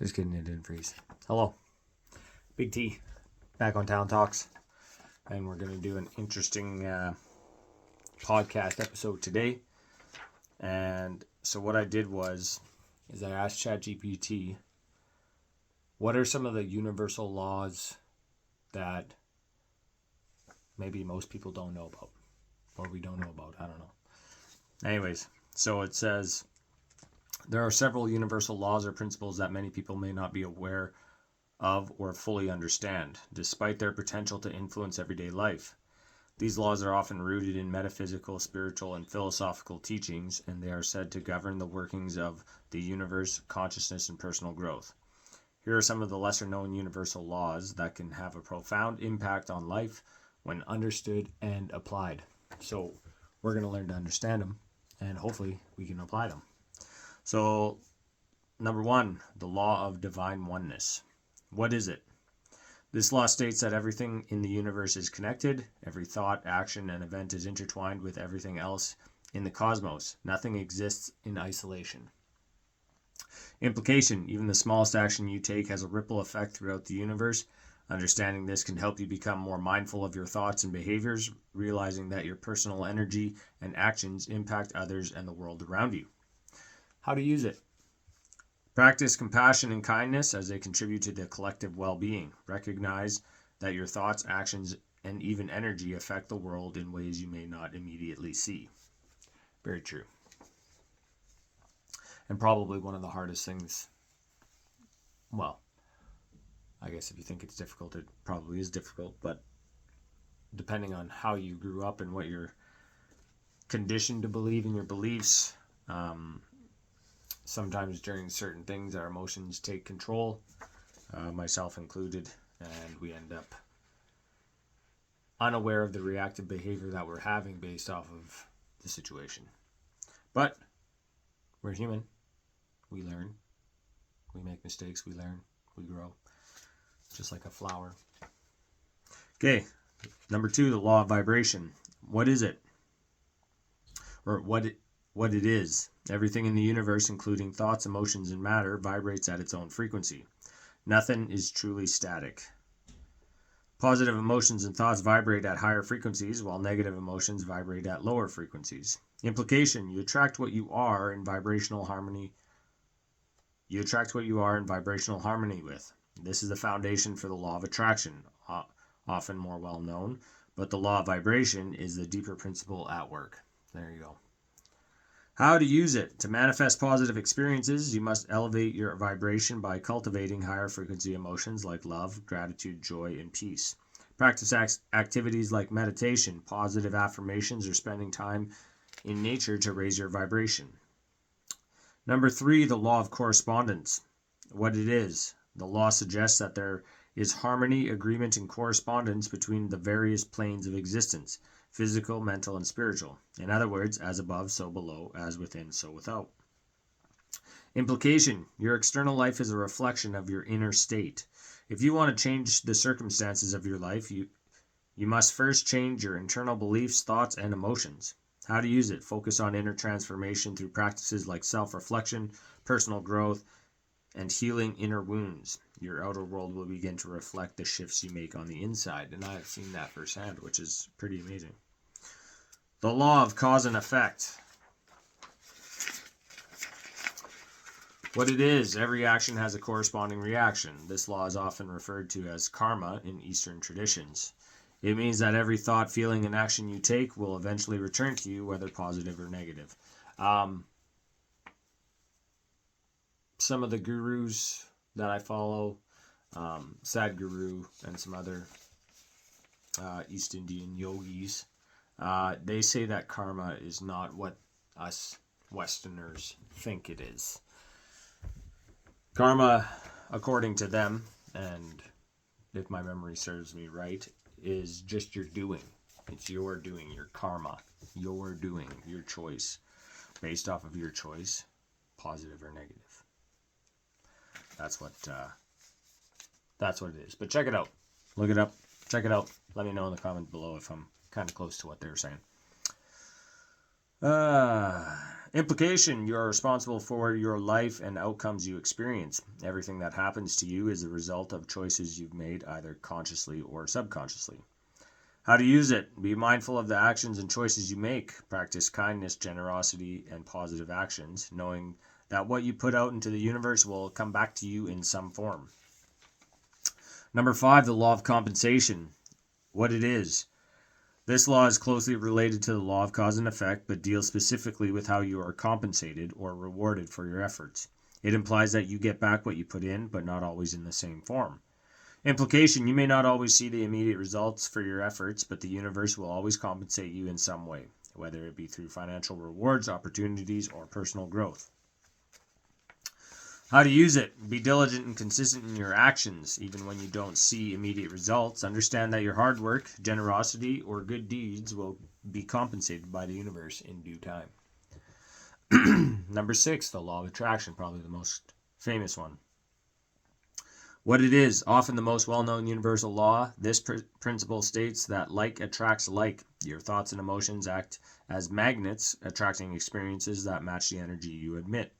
Just kidding, it didn't freeze. Hello, Big T, back on Town Talks, and we're going to do an interesting podcast episode today. And so what I did is I asked ChatGPT, what are some of the universal laws that maybe most people don't know about, or we don't know about, I don't know. Anyways, so it says, there are several universal laws or principles that many people may not be aware of or fully understand, despite their potential to influence everyday life. These laws are often rooted in metaphysical, spiritual, and philosophical teachings, and they are said to govern the workings of the universe, consciousness, and personal growth. Here are some of the lesser-known universal laws that can have a profound impact on life when understood and applied. So we're going to learn to understand them, and hopefully we can apply them. So, number 1, the law of divine oneness. What is it? This law states that everything in the universe is connected. Every thought, action, and event is intertwined with everything else in the cosmos. Nothing exists in isolation. Implication: even the smallest action you take has a ripple effect throughout the universe. Understanding this can help you become more mindful of your thoughts and behaviors, realizing that your personal energy and actions impact others and the world around you. How to use it. Practice compassion and kindness as they contribute to the collective well-being. Recognize that your thoughts, actions, and even energy affect the world in ways you may not immediately see. Very true. And probably one of the hardest things, well, I guess if you think it's difficult, it probably is difficult, but depending on how you grew up and what you're conditioned to believe in your beliefs, sometimes during certain things our emotions take control, myself included, and we end up unaware of the reactive behavior that we're having based off of the situation. But we're human. We learn. We make mistakes. We learn. We grow. Just like a flower. Okay. Number 2, the law of vibration. What is it? Or what it is. Everything in the universe, including thoughts, emotions, and matter, vibrates at its own frequency. Nothing is truly static. Positive emotions and thoughts vibrate at higher frequencies, while negative emotions vibrate at lower frequencies. Implication: you attract what you are in vibrational harmony. You attract what you are in vibrational harmony with. This is the foundation for the law of attraction, often more well known, but the law of vibration is the deeper principle at work. There you go. How to use it. To manifest positive experiences, you must elevate your vibration by cultivating higher frequency emotions like love, gratitude, joy, and peace. Practice activities like meditation, positive affirmations, or spending time in nature to raise your vibration. Number 3, the law of correspondence. What it is. The law suggests that there is harmony, agreement, and correspondence between the various planes of existence: physical, mental, and spiritual. In other words, as above, so below, as within, so without. Implication: your external life is a reflection of your inner state. If you want to change the circumstances of your life, you must first change your internal beliefs, thoughts, and emotions. How to use it. Focus on inner transformation through practices like self-reflection, personal growth, and healing inner wounds. Your outer world will begin to reflect the shifts you make on the inside, and I have seen that firsthand, which is pretty amazing. The law of cause and effect. What it is. Every action has a corresponding reaction. This law is often referred to as karma in Eastern traditions. It means that every thought, feeling, and action you take will eventually return to you, whether positive or negative. Some of the gurus that I follow, Sadhguru and some other East Indian yogis, they say that karma is not what us Westerners think it is. Karma, according to them, and if my memory serves me right, is just your doing. It's your doing, your karma, your doing, your choice, based off of your choice, positive or negative. That's what it is. But check it out. Look it up. Check it out. Let me know in the comments below if I'm kind of close to what they're saying. Implication: you are responsible for your life and outcomes you experience. Everything that happens to you is a result of choices you've made, either consciously or subconsciously. How to use it: be mindful of the actions and choices you make. Practice kindness, generosity, and positive actions, knowing that what you put out into the universe will come back to you in some form. Number 5, the law of compensation. What it is. This law is closely related to the law of cause and effect, but deals specifically with how you are compensated or rewarded for your efforts. It implies that you get back what you put in, but not always in the same form. Implication: you may not always see the immediate results for your efforts, but the universe will always compensate you in some way, whether it be through financial rewards, opportunities, or personal growth. How to use it: be diligent and consistent in your actions, even when you don't see immediate results. Understand that your hard work, generosity, or good deeds will be compensated by the universe in due time. Number 6, the law of attraction, probably the most famous one. What it is: often the most well-known universal law. This principle states that like attracts like. Your thoughts and emotions act as magnets, attracting experiences that match the energy you emit.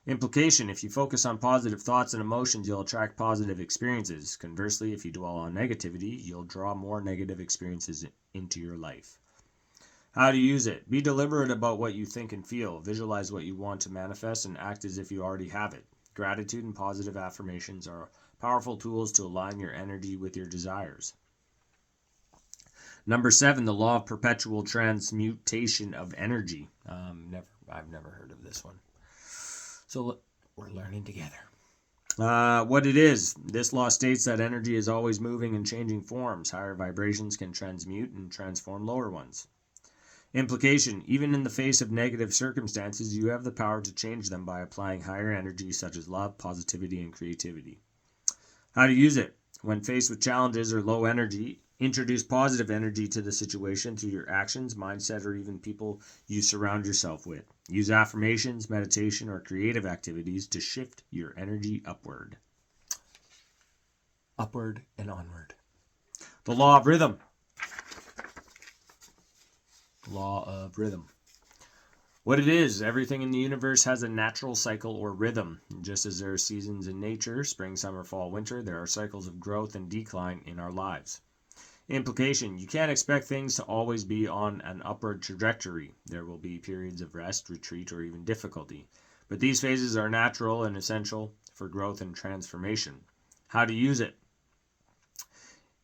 Implication: if you focus on positive thoughts and emotions, you'll attract positive experiences. Conversely, if you dwell on negativity, you'll draw more negative experiences into your life. How to use it: be deliberate about what you think and feel. Visualize what you want to manifest and act as if you already have it. Gratitude and positive affirmations are powerful tools to align your energy with your desires. Number 7, the law of perpetual transmutation of energy. I've never heard of this one. So we're learning together. What it is: this law states that energy is always moving and changing forms. Higher vibrations can transmute and transform lower ones. Implication: even in the face of negative circumstances, you have the power to change them by applying higher energy such as love, positivity, and creativity. How to use it: when faced with challenges or low energy, introduce positive energy to the situation through your actions, mindset, or even people you surround yourself with. Use affirmations, meditation, or creative activities to shift your energy upward. Upward and onward. The law of rhythm. Law of rhythm. What it is: everything in the universe has a natural cycle or rhythm. Just as there are seasons in nature, spring, summer, fall, winter, there are cycles of growth and decline in our lives. Implication: you can't expect things to always be on an upward trajectory. There will be periods of rest, retreat, or even difficulty. But these phases are natural and essential for growth and transformation. How to use it: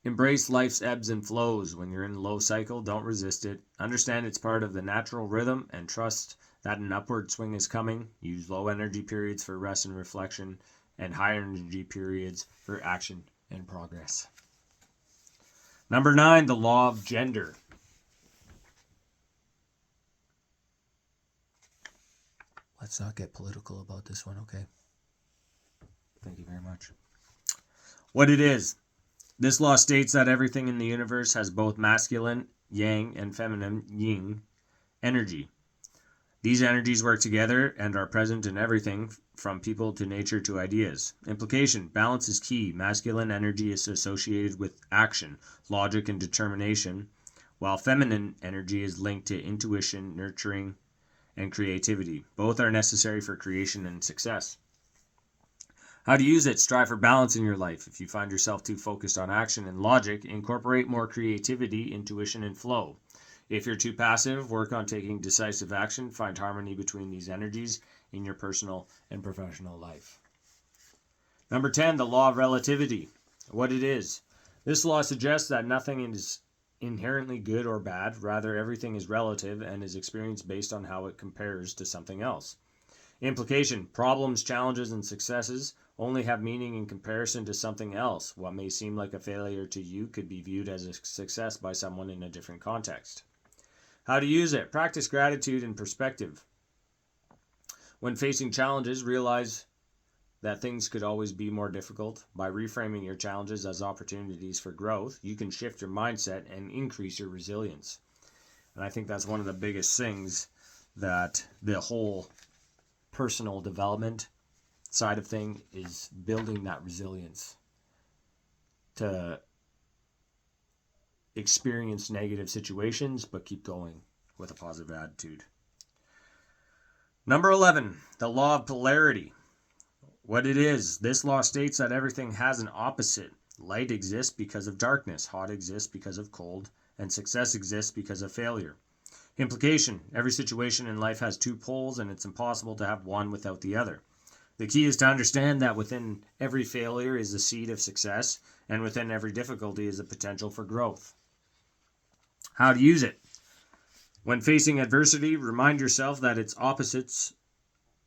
embrace life's ebbs and flows. When you're in a low cycle, don't resist it. Understand it's part of the natural rhythm and trust that an upward swing is coming. Use low energy periods for rest and reflection, and high energy periods for action and progress. Number 9, the law of gender. Let's not get political about this one, okay? Thank you very much. What it is: this law states that everything in the universe has both masculine, yang, and feminine, yin, energy. These energies work together and are present in everything from people to nature to ideas. Implication: balance is key. Masculine energy is associated with action, logic, and determination, while feminine energy is linked to intuition, nurturing, and creativity. Both are necessary for creation and success. How to use it: strive for balance in your life. If you find yourself too focused on action and logic, incorporate more creativity, intuition, and flow. If you're too passive, work on taking decisive action. Find harmony between these energies in your personal and professional life. Number 10, the law of relativity. What it is: this law suggests that nothing is inherently good or bad. Rather, everything is relative and is experienced based on how it compares to something else. Implication: problems, challenges, and successes only have meaning in comparison to something else. What may seem like a failure to you could be viewed as a success by someone in a different context. How to use it: practice gratitude and perspective. When facing challenges, realize that things could always be more difficult. By reframing your challenges as opportunities for growth, you can shift your mindset and increase your resilience. And I think that's one of the biggest things that the whole personal development side of thing is, building that resilience to experience negative situations but keep going with a positive attitude. Number 11, the law of polarity. What it is, this law states that everything has an opposite. Light exists because of darkness, hot exists because of cold, and success exists because of failure. Implication, every situation in life has two poles, and it's impossible to have one without the other. The key is to understand that within every failure is a seed of success, and within every difficulty is a potential for growth. How to use it. When facing adversity, remind yourself that its opposite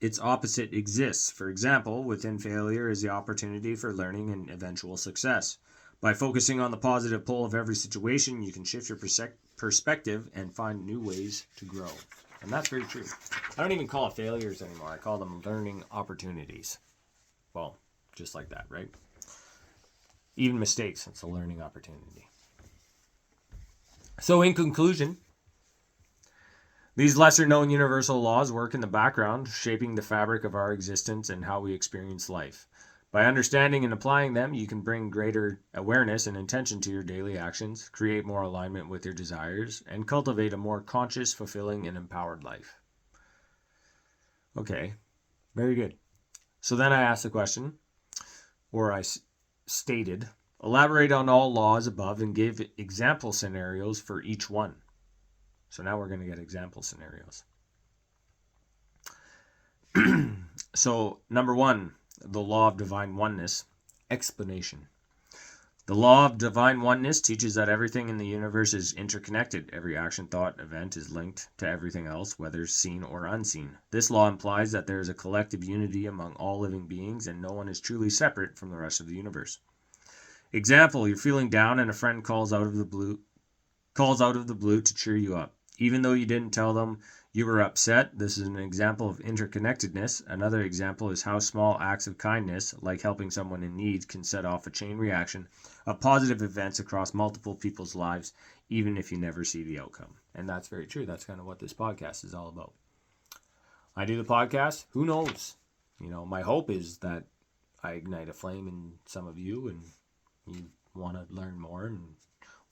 exists. For example, within failure is the opportunity for learning and eventual success. By focusing on the positive pole of every situation, you can shift your perspective and find new ways to grow. And that's very true. I don't even call it failures anymore. I call them learning opportunities. Well, just like that, right? Even mistakes, it's a learning opportunity. So in conclusion, these lesser-known universal laws work in the background, shaping the fabric of our existence and how we experience life. By understanding and applying them, you can bring greater awareness and intention to your daily actions, create more alignment with your desires, and cultivate a more conscious, fulfilling, and empowered life. Okay, very good. So then I asked the question, or I stated, elaborate on all laws above and give example scenarios for each one. So now we're going to get example scenarios. So, number 1, the law of divine oneness. Explanation. The law of divine oneness teaches that everything in the universe is interconnected. Every action, thought, event is linked to everything else, whether seen or unseen. This law implies that there is a collective unity among all living beings and no one is truly separate from the rest of the universe. Example, you're feeling down and a friend calls out of the blue to cheer you up. Even though you didn't tell them you were upset, this is an example of interconnectedness. Another example is how small acts of kindness, like helping someone in need, can set off a chain reaction of positive events across multiple people's lives, even if you never see the outcome. And that's very true. That's kind of what this podcast is all about. I do the podcast. Who knows? My hope is that I ignite a flame in some of you and you want to learn more and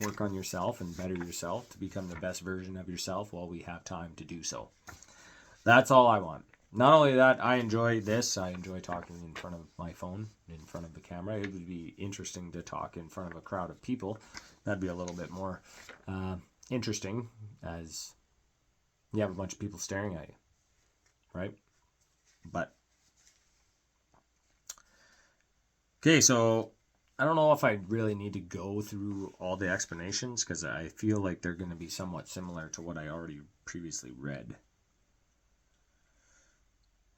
work on yourself and better yourself to become the best version of yourself while we have time to do so. That's all I want. Not only that, I enjoy this. I enjoy talking in front of my phone, in front of the camera. It would be interesting to talk in front of a crowd of people. That'd be a little bit more interesting as you have a bunch of people staring at you, right? But, okay, so I don't know if I really need to go through all the explanations because I feel like they're going to be somewhat similar to what I already previously read.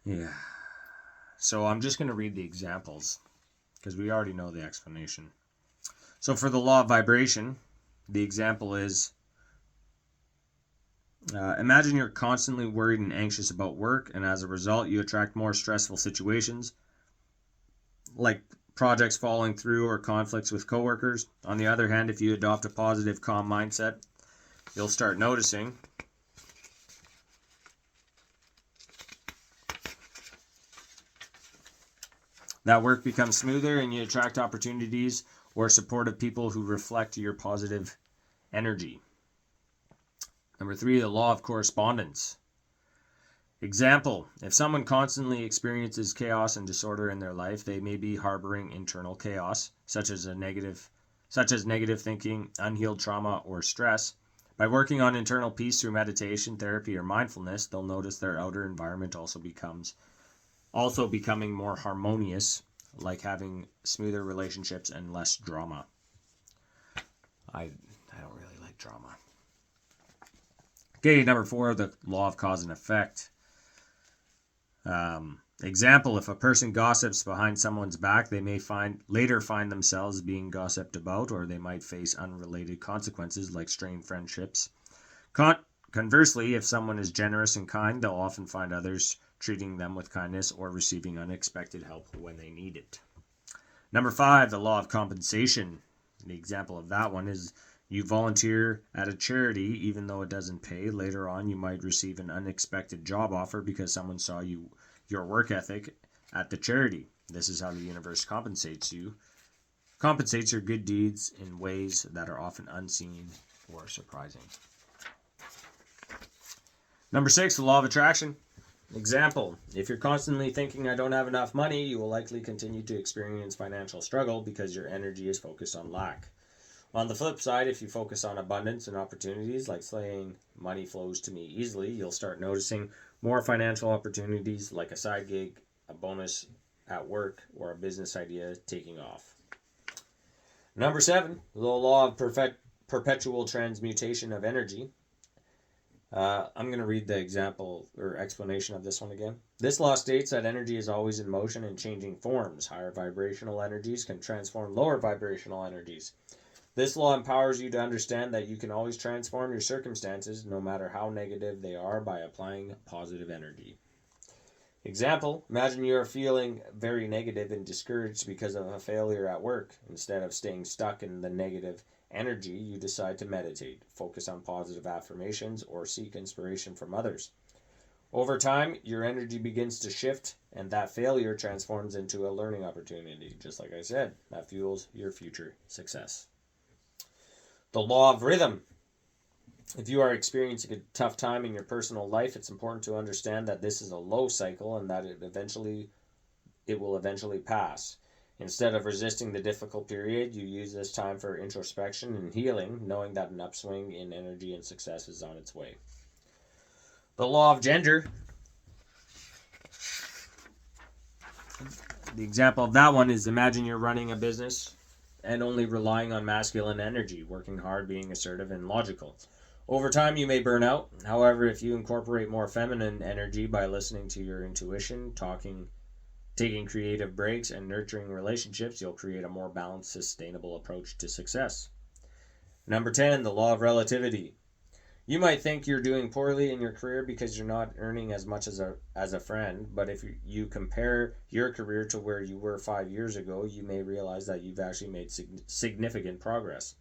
Yeah. So I'm just going to read the examples because we already know the explanation. So for the law of vibration, the example is, imagine you're constantly worried and anxious about work, and as a result, you attract more stressful situations, like projects falling through or conflicts with coworkers. On the other hand, if you adopt a positive, calm mindset, you'll start noticing that work becomes smoother and you attract opportunities or supportive people who reflect your positive energy. Number 3, the law of correspondence. Example, if someone constantly experiences chaos and disorder in their life, they may be harboring internal chaos, such as negative thinking, unhealed trauma, or stress. By working on internal peace through meditation, therapy, or mindfulness, they'll notice their outer environment also becoming more harmonious, like having smoother relationships and less drama. I don't really like drama. Okay, number 4, the law of cause and effect. Example, if a person gossips behind someone's back, they may later find themselves being gossiped about, or they might face unrelated consequences like strained friendships. Conversely, if someone is generous and kind, they'll often find others treating them with kindness or receiving unexpected help when they need it. Number 5, the law of compensation. The example of that one is you volunteer at a charity even though it doesn't pay. Later on, you might receive an unexpected job offer because someone saw your work ethic at the charity. This is how the universe compensates your good deeds in ways that are often unseen or surprising. Number 6, the law of attraction. Example, if you're constantly thinking I don't have enough money, you will likely continue to experience financial struggle because your energy is focused on lack. On the flip side, if you focus on abundance and opportunities, like saying money flows to me easily, you'll start noticing more financial opportunities like a side gig, a bonus at work, or a business idea taking off. Number 7, the law of perpetual transmutation of energy. I'm going to read the example or explanation of this one again. This law states that energy is always in motion and changing forms. Higher vibrational energies can transform lower vibrational energies. This law empowers you to understand that you can always transform your circumstances, no matter how negative they are, by applying positive energy. Example, imagine you are feeling very negative and discouraged because of a failure at work. Instead of staying stuck in the negative energy, you decide to meditate, focus on positive affirmations, or seek inspiration from others. Over time, your energy begins to shift, and that failure transforms into a learning opportunity, just like I said, that fuels your future success. The law of rhythm. If you are experiencing a tough time in your personal life, it's important to understand that this is a low cycle and that it will eventually pass. Instead of resisting the difficult period, you use this time for introspection and healing, knowing that an upswing in energy and success is on its way. The law of gender. The example of that one is, imagine you're running a business and only relying on masculine energy, working hard, being assertive and logical. Over time, you may burn out. However, if you incorporate more feminine energy by listening to your intuition, taking creative breaks, and nurturing relationships, you'll create a more balanced, sustainable approach to success. Number 10, the law of relativity. You might think you're doing poorly in your career because you're not earning as much as a friend, but if you compare your career to where you were 5 years ago, you may realize that you've actually made significant progress.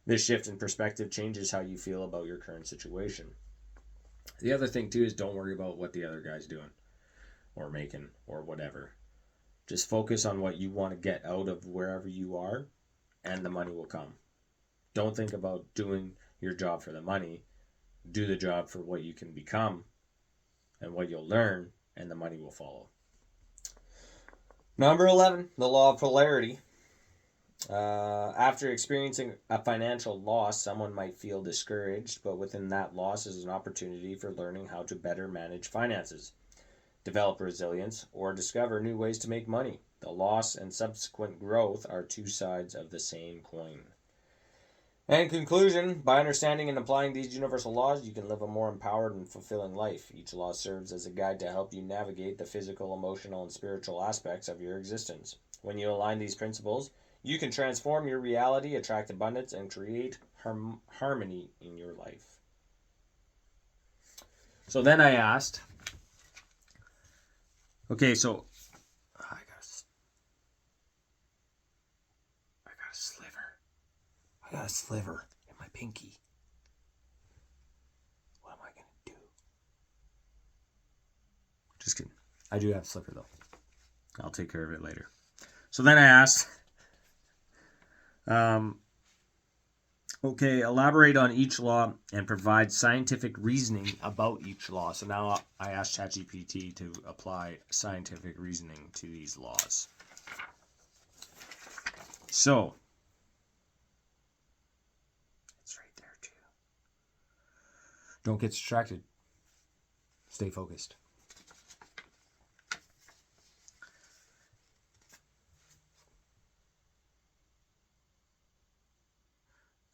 This shift in perspective changes how you feel about your current situation. The other thing too is, don't worry about what the other guy's doing or making or whatever. Just focus on what you want to get out of wherever you are, and the money will come. Don't think about doing your job for the money. Do the job for what you can become and what you'll learn, and the money will follow. Number 11, the law of polarity. After experiencing a financial loss, someone might feel discouraged, but within that loss is an opportunity for learning how to better manage finances, develop resilience, or discover new ways to make money. The loss and subsequent growth are two sides of the same coin. And in conclusion, by understanding and applying these universal laws, you can live a more empowered and fulfilling life. Each law serves as a guide to help you navigate the physical, emotional, and spiritual aspects of your existence. When you align these principles, you can transform your reality, attract abundance, and create harmony in your life. So then I asked, okay, so I got a sliver in my pinky. What am I going to do? Just kidding. I do have a sliver though. I'll take care of it later. So then I asked, okay, elaborate on each law and provide scientific reasoning about each law. So now I asked ChatGPT to apply scientific reasoning to these laws. So, it's right there too. Don't get distracted. Stay focused.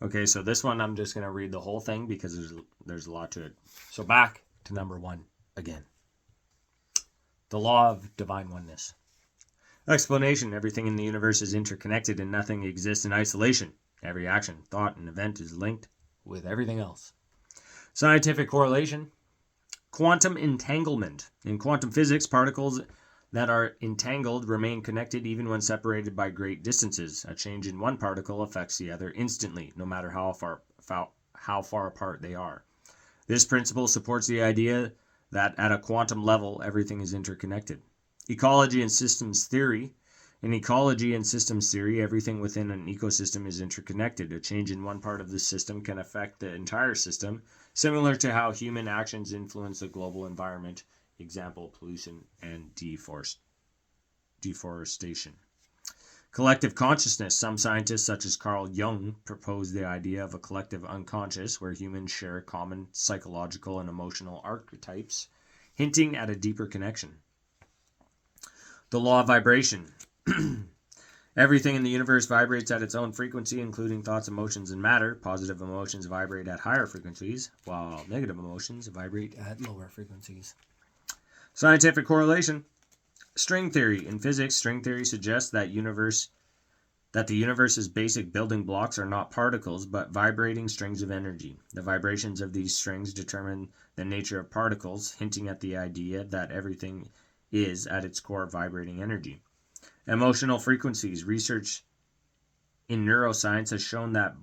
Okay, so this one I'm just going to read the whole thing because there's a lot to it. So back to number 1 again. The law of divine oneness. Explanation: everything in the universe is interconnected and nothing exists in isolation. Every action, thought, and event is linked with everything else. Scientific correlation. Quantum entanglement. In quantum physics, particles that are entangled remain connected even when separated by great distances. A change in one particle affects the other instantly, no matter how far apart they are. This principle supports the idea that at a quantum level, everything is interconnected. Ecology and systems theory. In ecology and systems theory, everything within an ecosystem is interconnected. A change in one part of the system can affect the entire system, similar to how human actions influence the global environment example, pollution and deforestation. Collective consciousness. Some scientists, such as Carl Jung, propose the idea of a collective unconscious where humans share common psychological and emotional archetypes, hinting at a deeper connection. The law of vibration. Everything in the universe vibrates at its own frequency, including thoughts, emotions, and matter. Positive emotions vibrate at higher frequencies, while negative emotions vibrate at lower frequencies. Scientific correlation. String theory. In physics, string theory suggests that the universe's basic building blocks are not particles, but vibrating strings of energy. The vibrations of these strings determine the nature of particles, hinting at the idea that everything is, at its core, vibrating energy. Emotional frequencies. Research in neuroscience has shown that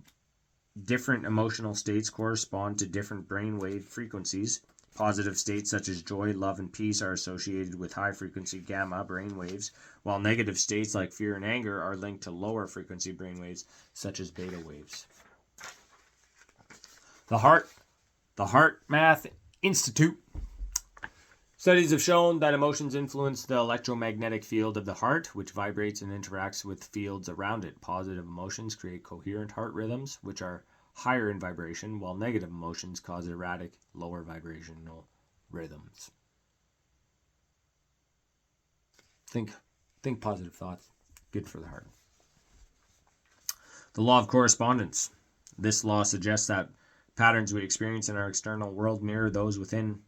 different emotional states correspond to different brainwave frequencies. Positive states such as joy, love, and peace are associated with high-frequency gamma brainwaves, while negative states like fear and anger are linked to lower-frequency brainwaves such as beta waves. The HeartMath Institute. Studies have shown that emotions influence the electromagnetic field of the heart, which vibrates and interacts with fields around it. Positive emotions create coherent heart rhythms, which are higher in vibration, while negative emotions cause erratic, lower vibrational rhythms. Think positive thoughts. Good for the heart. The law of correspondence. This law suggests that patterns we experience in our external world mirror those within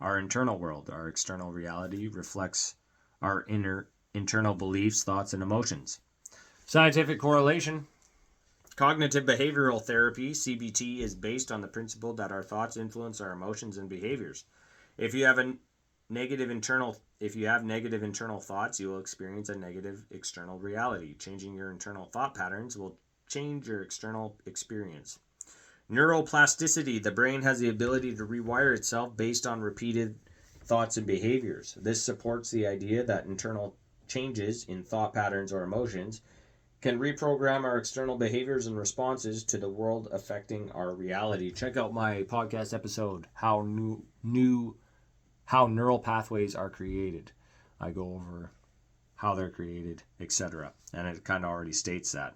our internal world. Our external reality reflects our internal beliefs, thoughts, and emotions. Scientific correlation. Cognitive behavioral therapy, CBT, is based on the principle that our thoughts influence our emotions and behaviors. If you have negative internal thoughts, you will experience a negative external reality. Changing your internal thought patterns will change your external experience. Neuroplasticity. The brain has the ability to rewire itself based on repeated thoughts and behaviors. This supports the idea that internal changes in thought patterns or emotions can reprogram our external behaviors and responses to the world affecting our reality. Check out my podcast episode, How Neural Pathways Are Created. I go over how they're created, etc. And it kind of already states that,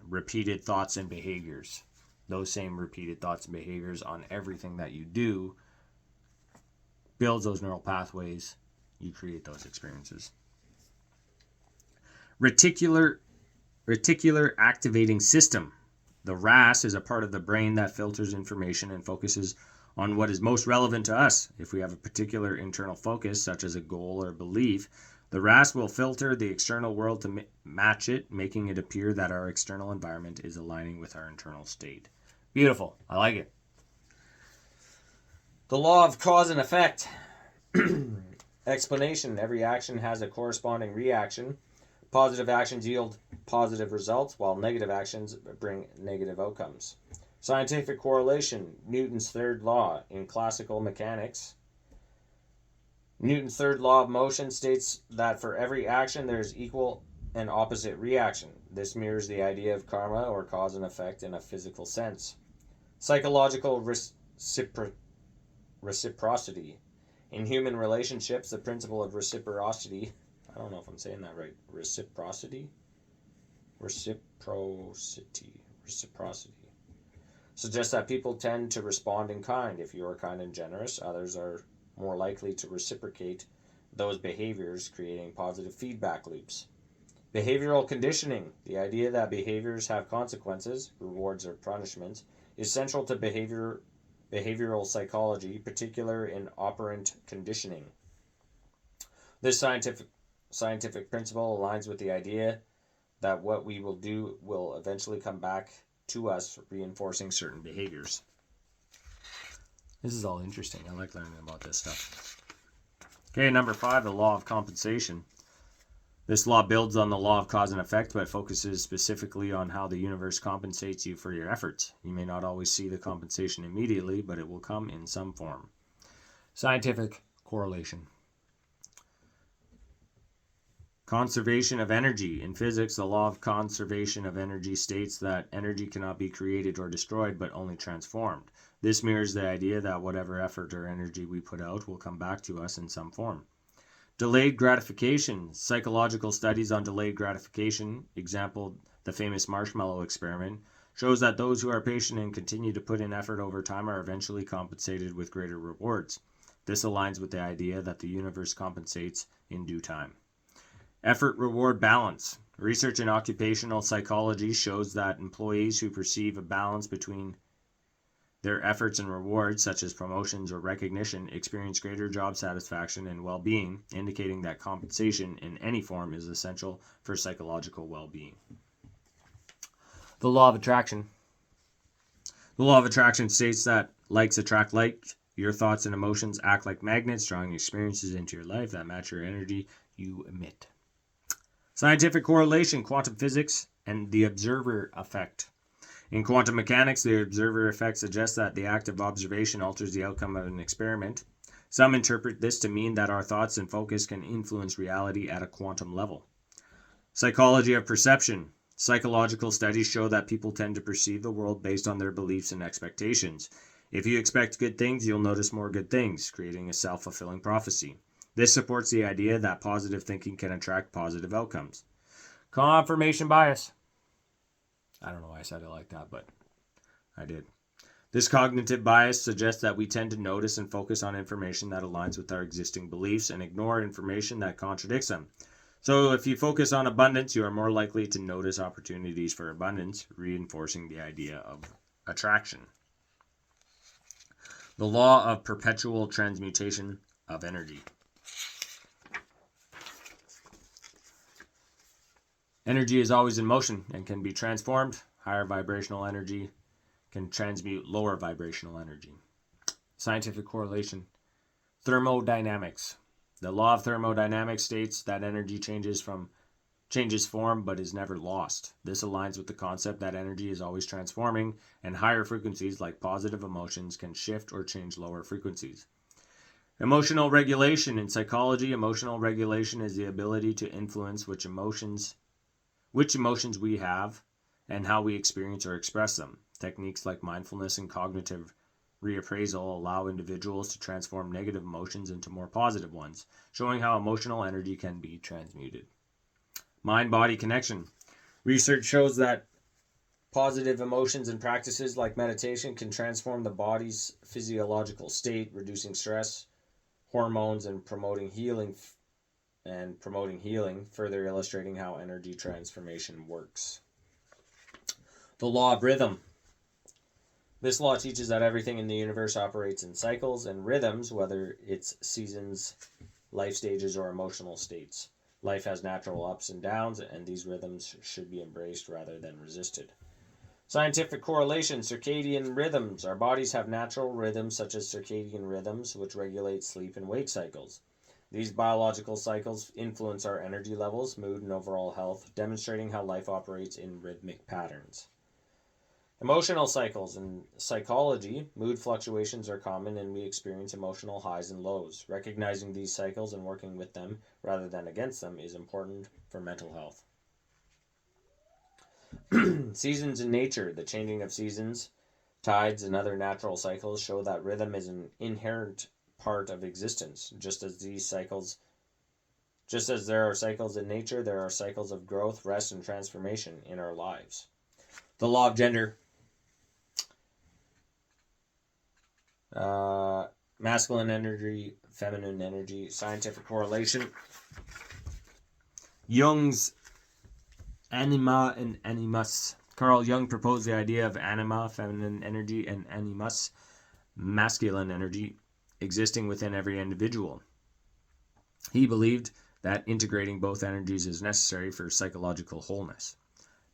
repeated thoughts and behaviors. Those same repeated thoughts and behaviors on everything that you do builds those neural pathways. You create those experiences. Reticular activating system. The RAS is a part of the brain that filters information and focuses on what is most relevant to us. If we have a particular internal focus, such as a goal or belief, the RAS will filter the external world to match it, making it appear that our external environment is aligning with our internal state. Beautiful. I like it. The law of cause and effect. Explanation. Every action has a corresponding reaction. Positive actions yield positive results, while negative actions bring negative outcomes. Scientific correlation. Newton's third law. In classical mechanics, Newton's third law of motion states that for every action there is equal and opposite reaction. This mirrors the idea of karma, or cause and effect, in a physical sense. Psychological reciprocity. In human relationships, the principle of reciprocity, I don't know if I'm saying that right, reciprocity, suggests that people tend to respond in kind. If you are kind and generous, others are more likely to reciprocate those behaviors, creating positive feedback loops. Behavioral conditioning. The idea that behaviors have consequences, rewards or punishments, is central to behavioral psychology, particularly in operant conditioning. This scientific principle aligns with the idea that what we will do will eventually come back to us, reinforcing certain behaviors. This is all interesting. I like learning about this stuff. Okay, number 5, the law of compensation. This law builds on the law of cause and effect, but focuses specifically on how the universe compensates you for your efforts. You may not always see the compensation immediately, but it will come in some form. Scientific correlation. Conservation of energy. In physics, the law of conservation of energy states that energy cannot be created or destroyed, but only transformed. This mirrors the idea that whatever effort or energy we put out will come back to us in some form. Delayed gratification. Psychological studies on delayed gratification, example the famous marshmallow experiment, shows that those who are patient and continue to put in effort over time are eventually compensated with greater rewards. This aligns with the idea that the universe compensates in due time. Effort-reward balance. Research in occupational psychology shows that employees who perceive a balance between their efforts and rewards, such as promotions or recognition, experience greater job satisfaction and well-being, indicating that compensation in any form is essential for psychological well-being. The law of attraction. The law of attraction states that likes attract like. Your thoughts and emotions act like magnets, drawing experiences into your life that match your energy you emit. Scientific correlation, quantum physics, and the observer effect. In quantum mechanics, the observer effect suggests that the act of observation alters the outcome of an experiment. Some interpret this to mean that our thoughts and focus can influence reality at a quantum level. Psychology of perception. Psychological studies show that people tend to perceive the world based on their beliefs and expectations. If you expect good things, you'll notice more good things, creating a self-fulfilling prophecy. This supports the idea that positive thinking can attract positive outcomes. Confirmation bias. I don't know why I said it like that, but I did. This cognitive bias suggests that we tend to notice and focus on information that aligns with our existing beliefs and ignore information that contradicts them. So if you focus on abundance, you are more likely to notice opportunities for abundance, reinforcing the idea of attraction. The law of perpetual transmutation of energy. Energy is always in motion and can be transformed. Higher vibrational energy can transmute lower vibrational energy. Scientific correlation. Thermodynamics. The law of thermodynamics states that energy changes form but is never lost. This aligns with the concept that energy is always transforming, and higher frequencies like positive emotions can shift or change lower frequencies. Emotional regulation. In psychology, emotional regulation is the ability to influence which emotions we have and how we experience or express them. Techniques like mindfulness and cognitive reappraisal allow individuals to transform negative emotions into more positive ones, showing how emotional energy can be transmuted. Mind-body connection. Research shows that positive emotions and practices like meditation can transform the body's physiological state, reducing stress, hormones, and promoting healing, further illustrating how energy transformation works. The law of rhythm. This law teaches that everything in the universe operates in cycles and rhythms, whether it's seasons, life stages, or emotional states. Life has natural ups and downs, and these rhythms should be embraced rather than resisted. Scientific correlation, circadian rhythms. Our bodies have natural rhythms such as circadian rhythms, which regulate sleep and wake cycles. These biological cycles influence our energy levels, mood, and overall health, demonstrating how life operates in rhythmic patterns. Emotional cycles. In psychology, mood fluctuations are common and we experience emotional highs and lows. Recognizing these cycles and working with them rather than against them is important for mental health. Seasons in nature. The changing of seasons, tides, and other natural cycles show that rhythm is an inherent part of existence. Just as there are cycles in nature, there are cycles of growth, rest, and transformation in our lives. The law of gender. Masculine energy, feminine energy, scientific correlation. Jung's anima and animus. Carl Jung proposed the idea of anima, feminine energy, and animus, masculine energy, existing within every individual. He believed that integrating both energies is necessary for psychological wholeness.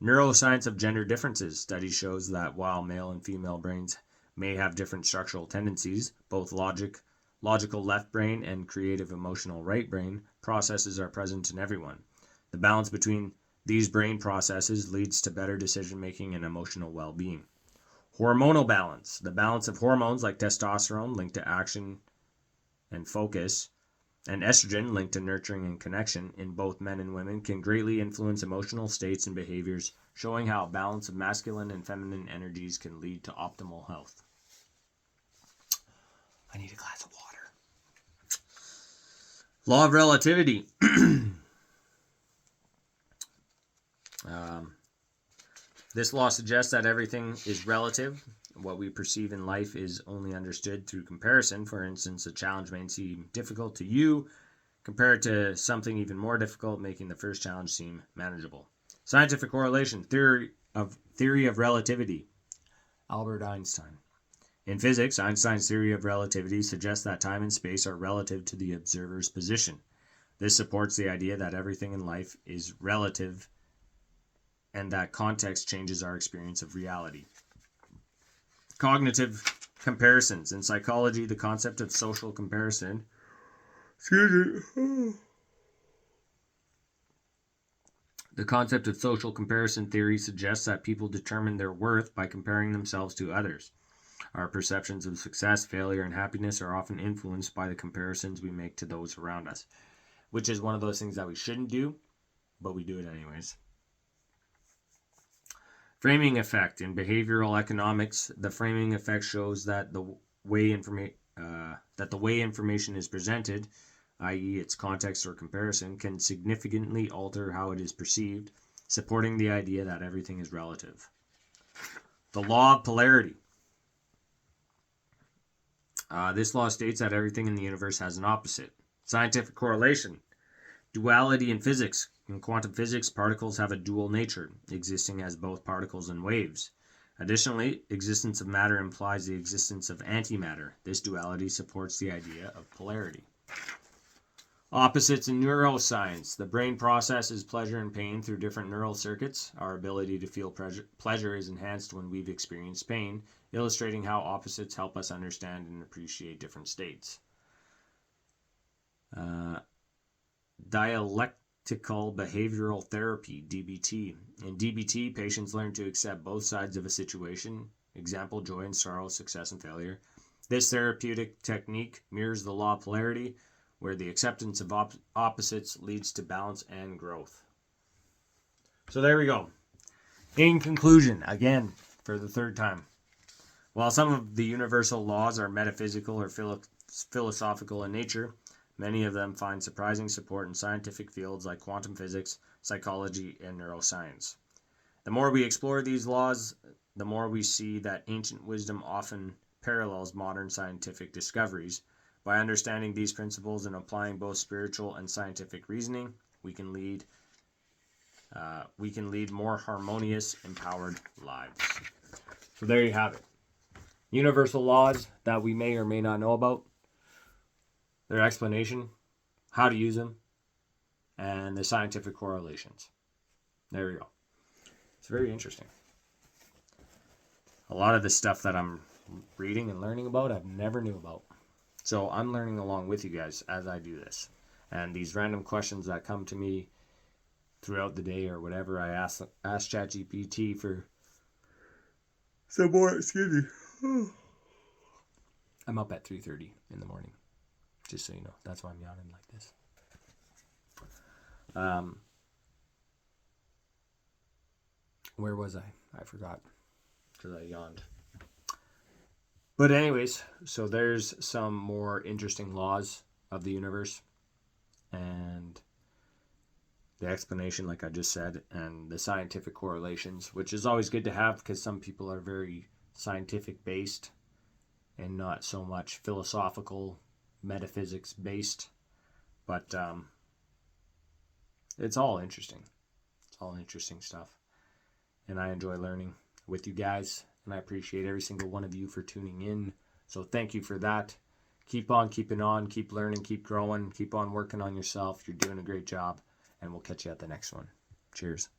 Neuroscience of gender differences. Study shows that while male and female brains may have different structural tendencies, both logical left brain and creative emotional right brain processes are present in everyone. The balance between these brain processes leads to better decision-making and emotional well-being. Hormonal balance. The balance of hormones like testosterone linked to action and focus, and estrogen linked to nurturing and connection in both men and women can greatly influence emotional states and behaviors, showing how a balance of masculine and feminine energies can lead to optimal health. I need a glass of water. Law of relativity. This law suggests that everything is relative. What we perceive in life is only understood through comparison. For instance, a challenge may seem difficult to you compared to something even more difficult, making the first challenge seem manageable. Scientific correlation, theory of relativity. Albert Einstein. In physics, Einstein's theory of relativity suggests that time and space are relative to the observer's position. This supports the idea that everything in life is relative and that context changes our experience of reality. Cognitive comparisons. In psychology, the concept of social comparison the concept of social comparison theory suggests that people determine their worth by comparing themselves to others. Our perceptions of success, failure, and happiness are often influenced by the comparisons we make to those around us, which is one of those things that we shouldn't do, but we do it anyways. Framing effect. In behavioral economics, the framing effect shows that the way information is presented, i.e. its context or comparison, can significantly alter how it is perceived, supporting the idea that everything is relative. The law of polarity. This law states that everything in the universe has an opposite. Scientific correlation. Duality in physics. In quantum physics, particles have a dual nature, existing as both particles and waves. Additionally, existence of matter implies the existence of antimatter. This duality supports the idea of polarity. Opposites in neuroscience. The brain processes pleasure and pain through different neural circuits. Our ability to feel pleasure is enhanced when we've experienced pain, illustrating how opposites help us understand and appreciate different states. Dialectical behavioral therapy, DBT. In DBT, patients learn to accept both sides of a situation, example, joy and sorrow, success and failure. This therapeutic technique mirrors the law of polarity, where the acceptance of opposites leads to balance and growth. So there we go. In conclusion, again, for the third time, while some of the universal laws are metaphysical or philosophical in nature, many of them find surprising support in scientific fields like quantum physics, psychology, and neuroscience. The more we explore these laws, the more we see that ancient wisdom often parallels modern scientific discoveries. By understanding these principles and applying both spiritual and scientific reasoning, we can lead more harmonious, empowered lives. So there you have it. Universal laws that we may or may not know about, their explanation, how to use them, and the scientific correlations. There we go. It's very interesting. A lot of the stuff that I'm reading and learning about, I've never knew about. So I'm learning along with you guys as I do this. And these random questions that come to me throughout the day or whatever, I ask ChatGPT for some more, I'm up at 3:30 in the morning. Just so you know. That's why I'm yawning like this. Where was I? I forgot. Because I yawned. But anyways, so there's some more interesting laws of the universe. And the explanation, like I just said, and the scientific correlations, which is always good to have because some people are very scientific based and not so much philosophical, metaphysics based. But it's all interesting. It's all interesting stuff. And I enjoy learning with you guys. And I appreciate every single one of you for tuning in. So thank you for that. Keep on keeping on. Keep learning. Keep growing. Keep on working on yourself. You're doing a great job. And we'll catch you at the next one. Cheers.